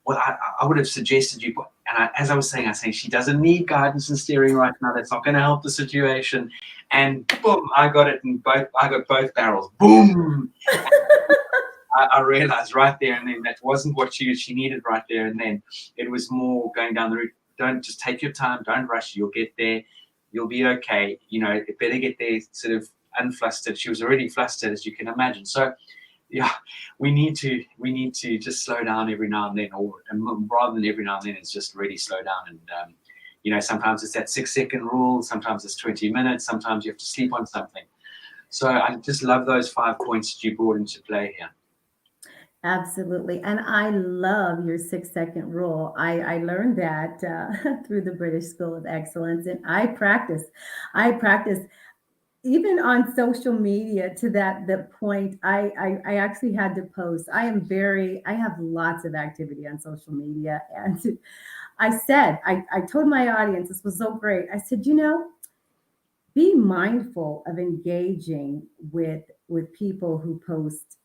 "Well, I would have suggested you put," and as I was saying, she doesn't need guidance and steering right now. That's not going to help the situation. And boom, I got it in both. I got both barrels. Boom. I realized right there and then that wasn't what she needed right there and then. It was more going down the route. Don't just take your time. Don't rush. You'll get there. You'll be okay. It better get there sort of unflustered. She was already flustered, as you can imagine. So yeah, we need to just slow down every now and then, and rather than every now and then, it's just really slow down. And sometimes it's that 6-second rule, sometimes it's 20 minutes, sometimes you have to sleep on something. So I just love those 5 points that you brought into play here. Absolutely. And I love your 6-second rule. I learned that through the British School of Excellence, and I practice even on social media to the point. I actually had to post. I have lots of activity on social media. And I told my audience, this was so great. I said, be mindful of engaging with people who post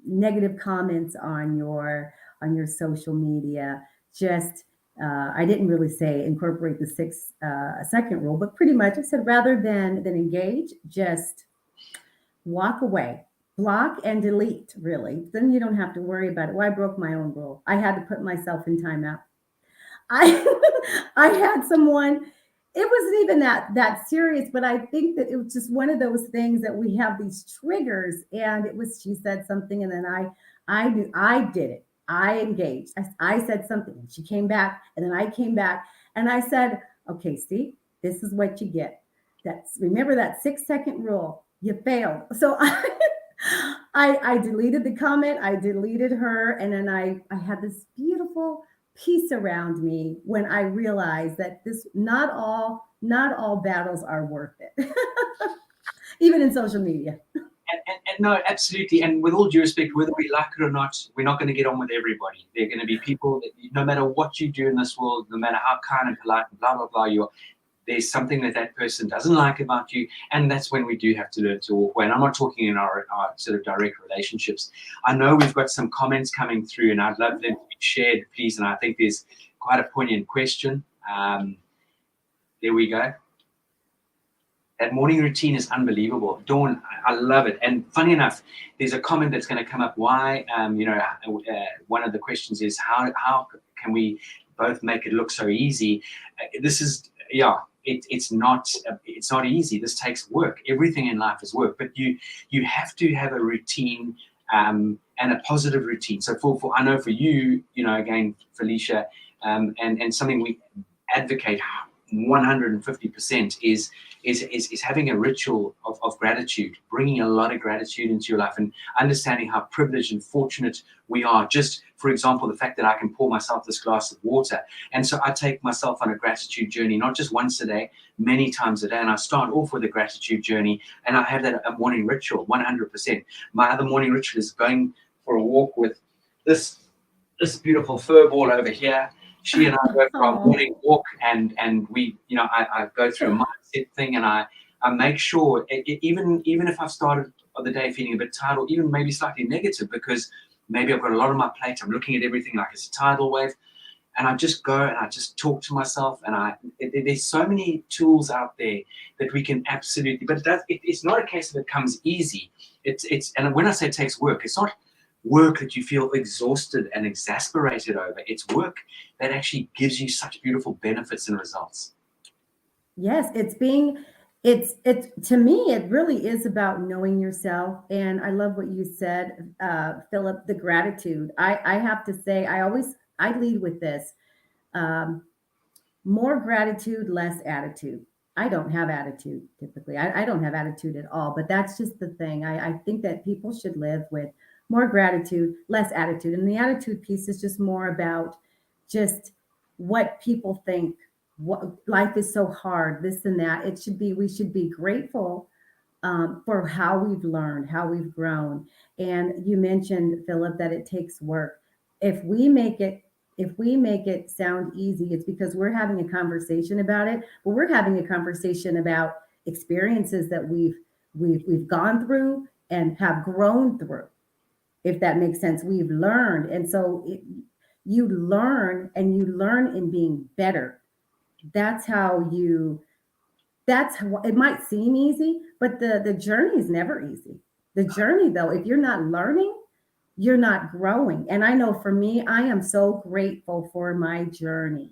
negative comments on your social media. Just I didn't really say incorporate the 6-second rule, but pretty much I said rather than engage, just walk away, block and delete. Really, then you don't have to worry about it. Well, I broke my own rule. I had to put myself in timeout. I had someone. It wasn't even that serious, but I think that it was just one of those things that we have these triggers. And she said something, and then I did it. I engaged. I said something, and she came back, and then I came back, and I said, "Okay, see, this is what you get. Remember that 6-second rule. You failed." So I deleted the comment. I deleted her, and then I had this beautiful peace around me when I realized that not all battles are worth it, even in social media. And no, absolutely. And with all due respect, whether we like it or not, we're not going to get on with everybody. There are going to be people that, no matter what you do in this world, no matter how kind and polite and blah, blah, blah, there's something that person doesn't like about you. And that's when we do have to learn to walk away. And I'm not talking in our sort of direct relationships. I know we've got some comments coming through, and I'd love them to be shared, please. And I think there's quite a poignant question. There we go. That morning routine is unbelievable. Dawn, I love it. And funny enough, there's a comment that's going to come up. Why, one of the questions is how can we both make it look so easy. This is, yeah, it's not easy. This takes work. Everything in life is work, but you have to have a routine, and a positive routine. So for I know for you, again, Felicia, and something we advocate 150% is having a ritual of gratitude, bringing a lot of gratitude into your life, and understanding how privileged and fortunate we are. Just, for example, the fact that I can pour myself this glass of water. And so I take myself on a gratitude journey, not just once a day, many times a day. And I start off with a gratitude journey, and I have that a morning ritual, 100%. My other morning ritual is going for a walk with this beautiful fur ball over here. She and I go for our morning walk, and we, I go through a mindset thing, and I make sure, even if I've started the day feeling a bit tired, or even maybe slightly negative, because maybe I've got a lot on my plate, I'm looking at everything like it's a tidal wave, and I just go and I just talk to myself, and there's so many tools out there that we can absolutely, but it's not a case of it comes easy. It's and when I say it takes work, it's not work that you feel exhausted and exasperated over. It's work that actually gives you such beautiful benefits and results. Yes, it's to me, it really is about knowing yourself. And I love what you said, Philip, the gratitude. I have to say, I lead with this. More gratitude, less attitude. I don't have attitude typically. I don't have attitude at all, but that's just the thing. I think that people should live with more gratitude, less attitude. And the attitude piece is just more about just what people think. What life is so hard, this and that. We should be grateful for how we've learned, how we've grown. And you mentioned, Philip, that it takes work. If we make it sound easy, it's because we're having a conversation about it. But we're having a conversation about experiences that we've gone through and have grown through. If that makes sense, we've learned, and so you learn, and you learn in being better. That's how you. That's how it might seem easy, but the journey is never easy. The journey, though, if you're not learning, you're not growing. And I know for me, I am so grateful for my journey.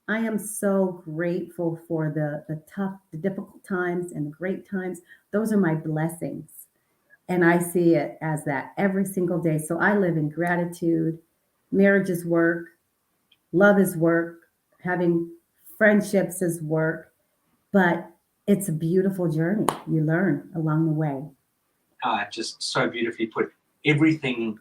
I am so grateful for the tough, the difficult times and the great times. Those are my blessings. And I see it as that every single day. So I live in gratitude. Marriage is work, love is work, having friendships is work, but it's a beautiful journey. You learn along the way. Just so beautifully put. Everything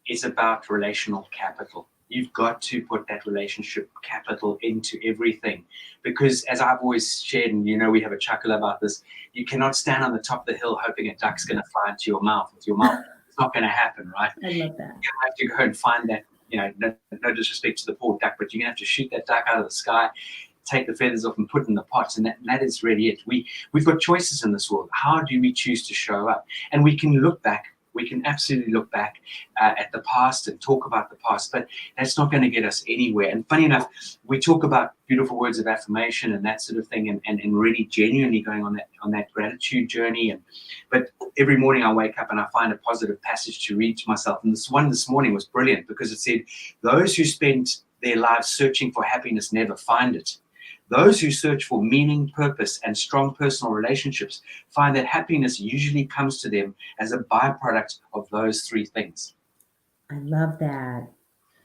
is about relational capital. You've got to put that relationship capital into everything, because as I've always shared, and we have a chuckle about this, you cannot stand on the top of the hill hoping a duck's going to fly into your mouth with your mouth. It's not going to happen, right? I love that. You have to go and find that, no disrespect to the poor duck, but you're going to have to shoot that duck out of the sky, take the feathers off and put it in the pots, and that is really it. We've got choices in this world. How do we choose to show up? And we can look back. We can absolutely look back at the past and talk about the past, but that's not going to get us anywhere. And funny enough, we talk about beautiful words of affirmation and that sort of thing, and really genuinely going on that gratitude journey. But every morning I wake up and I find a positive passage to read to myself. And this one this morning was brilliant, because it said, "Those who spend their lives searching for happiness never find it. Those who search for meaning, purpose, and strong personal relationships find that happiness usually comes to them as a byproduct of those three things." I love that.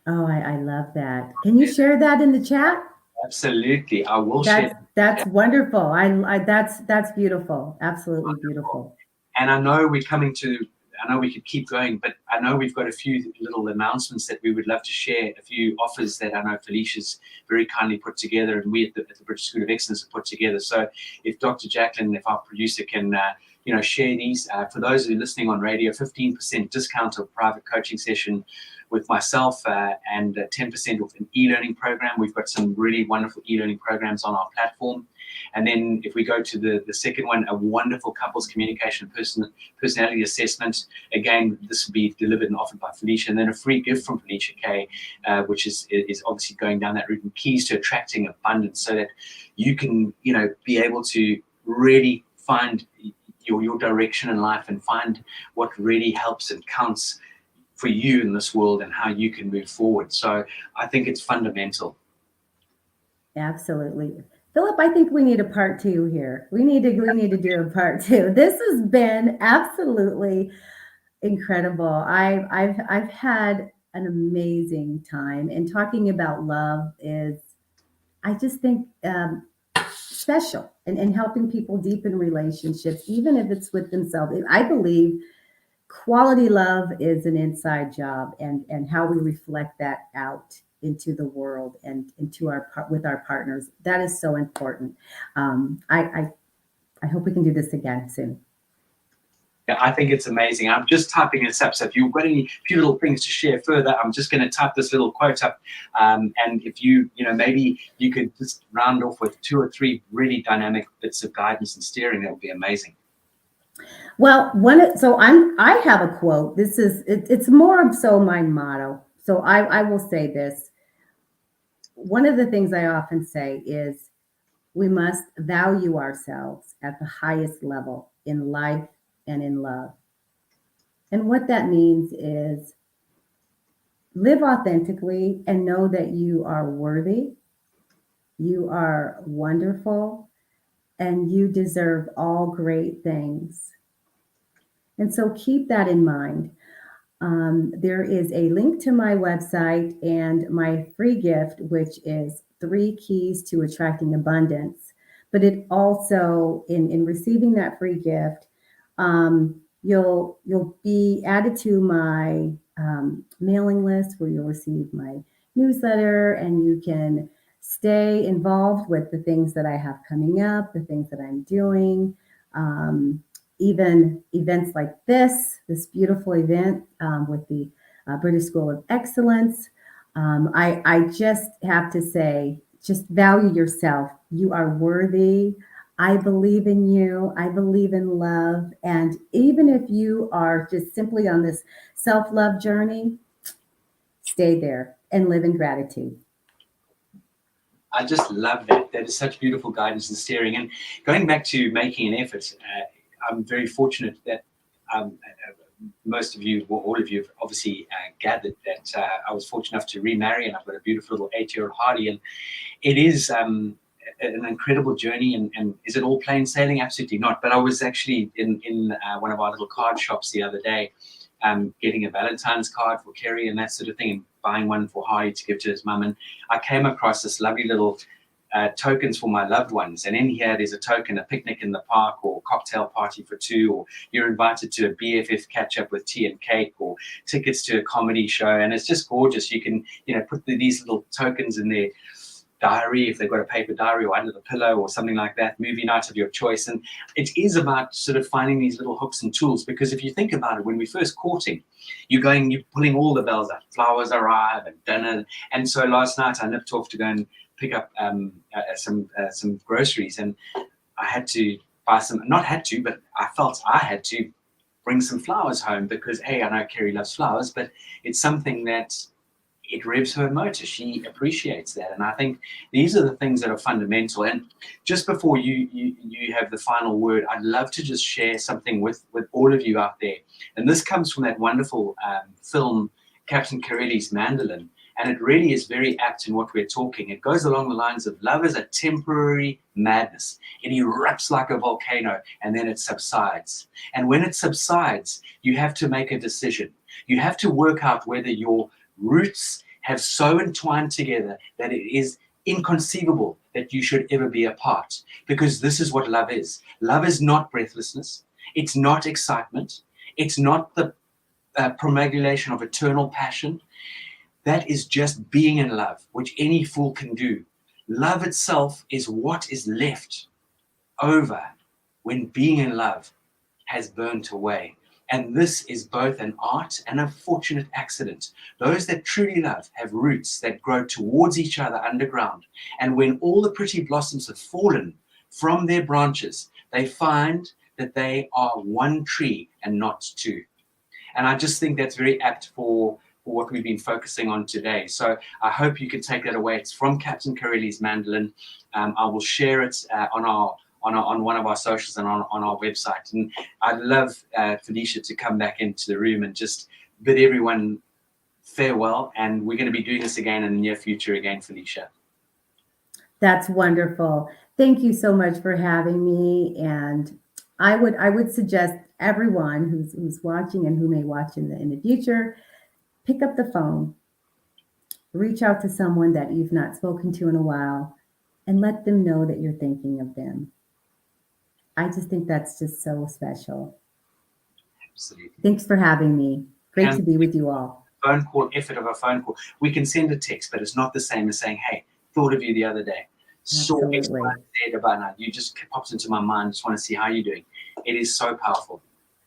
Oh, I love that. Can you share that in the chat? Absolutely. I will share. That's wonderful. That's beautiful. Absolutely beautiful. And I know I know we could keep going, but I know we've got a few little announcements that we would love to share, a few offers that I know Felicia's very kindly put together, and we at the British School of Excellence have put together. So if Dr. Jacqueline, if our producer can, share these, for those who are listening on radio, 15% discount of private coaching session with myself, and 10% off an e-learning program. We've got some really wonderful e-learning programs on our platform. And then if we go to the second one, a wonderful couples communication personality assessment. Again, this will be delivered and offered by Felicia. And then a free gift from Felicia K, which is obviously going down that route, and keys to attracting abundance, so that you can, be able to really find your direction in life and find what really helps and counts for you in this world and how you can move forward. So I think it's fundamental. Absolutely. Philip, I think we need a part 2 here. We need to do a part 2. This has been absolutely incredible. I've had an amazing time, and talking about love is, I just think, special, and helping people deepen relationships, even if it's with themselves. I believe quality love is an inside job, and how we reflect that out into the world and into with our partners. That is so important. I hope we can do this again soon. Yeah, I think it's amazing. I'm just typing this up. So if you've got any few little things to share further, I'm just going to type this little quote up. And if maybe you could just round off with 2 or 3 really dynamic bits of guidance and steering, that would be amazing. Well, I have a quote. It's more of so my motto. So I will say this. One of the things I often say is, we must value ourselves at the highest level in life and in love. And what that means is, live authentically and know that you are worthy, you are wonderful, and you deserve all great things. And so keep that in mind. There is a link to my website and my free gift, which is 3 keys to attracting abundance. But it also, in receiving that free gift, you'll be added to my mailing list, where you'll receive my newsletter, and you can stay involved with the things that I have coming up, the things that I'm doing. Even events like this beautiful event with the British School of Excellence. I just have to say, just value yourself. You are worthy. I believe in you. I believe in love. And even if you are just simply on this self-love journey, stay there and live in gratitude. I just love that. That is such beautiful guidance and steering. And going back to making an effort, I'm very fortunate that most of you, or all of you, have obviously gathered that I was fortunate enough to remarry, and I've got a beautiful little 8-year-old Hardy. And it is an incredible journey. And is it all plain sailing? Absolutely not. But I was actually in one of our little card shops the other day, getting a Valentine's card for Kerry and that sort of thing, and buying one for Hardy to give to his mum. And I came across this lovely little tokens for my loved ones, and in here there's a token, a picnic in the park, or cocktail party for 2, or you're invited to a BFF catch up with tea and cake, or tickets to a comedy show. And it's just gorgeous. You can put these little tokens in their diary, if they've got a paper diary, or under the pillow, or something like that. Movie night of your choice. And it is about sort of finding these little hooks and tools, because if you think about it, when we're first courting, you're pulling all the bells out. Flowers arrive and dinner. And so last night I nipped off to go and pick up some groceries, and I had to buy some, not had to, but I felt I had to bring some flowers home, because I know Kerry loves flowers, but it's something that it revs her motor. She appreciates that. And I think these are the things that are fundamental. And just before you have the final word, I'd love to just share something with all of you out there. And this comes from that wonderful film, Captain Corelli's Mandolin. And it really is very apt in what we're talking. It goes along the lines of, love is a temporary madness. It erupts like a volcano, and then it subsides. And when it subsides, you have to make a decision. You have to work out whether your roots have so entwined together that it is inconceivable that you should ever be apart. Because this is what love is. Love is not breathlessness. It's not excitement. It's not the promulgation of eternal passion. That is just being in love, which any fool can do. Love itself is what is left over when being in love has burnt away. And this is both an art and a fortunate accident. Those that truly love have roots that grow towards each other underground. And when all the pretty blossoms have fallen from their branches, they find that they are one tree and not 2. And I just think that's very apt for what we've been focusing on today. So I hope you can take that away. It's from Captain Corelli's Mandolin. I will share it on one of our socials and on our website. And I'd love Felicia to come back into the room and just bid everyone farewell, and we're going to be doing this again in the near future again, Felicia. That's wonderful. Thank you so much for having me. And I would suggest everyone who's watching and who may watch in the future, pick up the phone, reach out to someone that you've not spoken to in a while, and let them know that you're thinking of them. I just think that's just so special. Absolutely. Thanks for having me. Great to be with you all. Phone call, effort of a phone call. We can send a text, but it's not the same as saying, hey, thought of you the other day. Saw X, Y, Z about now. You just popped into my mind. Just want to see how you're doing. It is so powerful.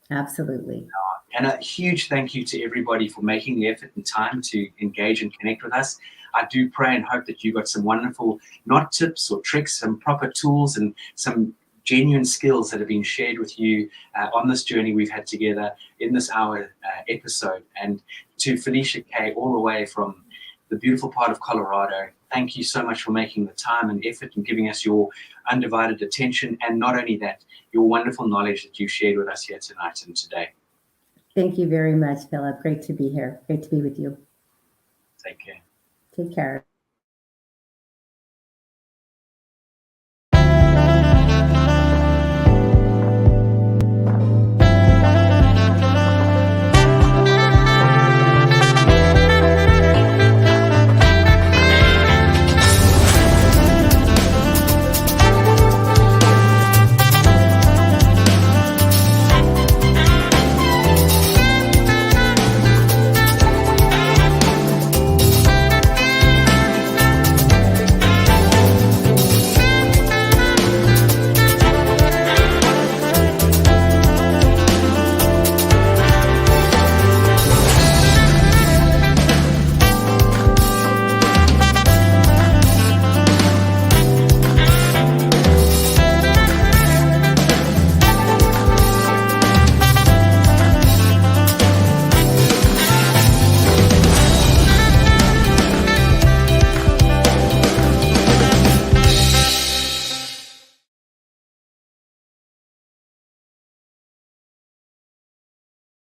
Absolutely. And a huge thank you to everybody for making the effort and time to engage and connect with us. I do pray and hope that you got some wonderful, not tips or tricks, some proper tools and some genuine skills that have been shared with you on this journey we've had together in this hour episode. And to Felicia K, all the way from the beautiful part of Colorado, thank you so much for making the time and effort and giving us your undivided attention. And not only that, your wonderful knowledge that you shared with us here tonight and today. Thank you very much, Philip. Great to be here. Great to be with you. Take care. Take care.